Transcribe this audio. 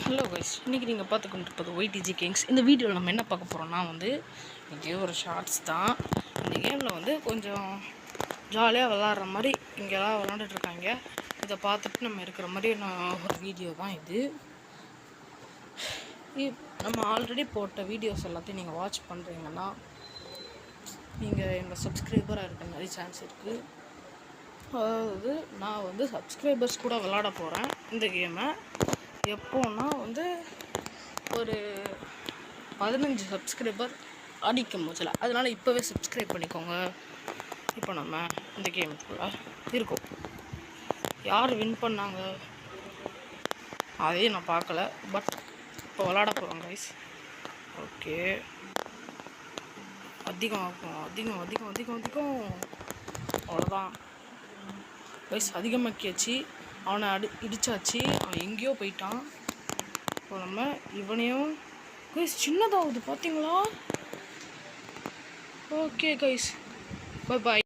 Hello guys, இன்றைக்கி நீங்கள் பார்த்துக்கொண்டிருப்பது YTG Kings. இந்த வீடியோவில் நம்ம என்ன பார்க்க போகிறோம்னா இங்கே ஒரு ஷார்ட்ஸ் தான். இந்த கேமில் கொஞ்சம் ஜாலியாக விளாட்ற மாதிரி இங்கெல்லாம் விளாண்டுட்ருக்காங்க. இதை பார்த்துட்டு நம்ம இருக்கிற மாதிரி ஒரு வீடியோ தான் இது. நம்ம ஆல்ரெடி போட்ட வீடியோஸ் எல்லாத்தையும் நீங்கள் வாட்ச் பண்ணுறீங்கன்னா நீங்கள் எங்கள் சப்ஸ்கிரைபராக இருக்க நிறைய சான்ஸ் இருக்குது. அதாவது நான் சப்ஸ்கிரைபர்ஸ் கூட விளாட போகிறேன் இந்த கேமை. எப்போன்னா ஒரு 15 சப்ஸ்கிரைபர் அடிக்கும் போதில், அதனால் இப்போவே சப்ஸ்கிரைப் பண்ணிக்கோங்க. இப்போ நம்ம இந்த கேமுக்குள்ளே இருக்கோம். யார் வின் பண்ணாங்க அதையும் நான் பார்க்கல, பட் இப்போ விளாட போகிறோம் கைஸ். ஓகே, அதிகம் அவ்வளோதான் கைஸ். அதிகமாக்கியாச்சு, அவனை இடிச்சாச்சு. அவன் எங்கேயோ போயிட்டான். இப்போ நம்ம இவனையும் கைஸ் சின்னதாகுது பார்த்தீங்களா? Okay guys, bye bye.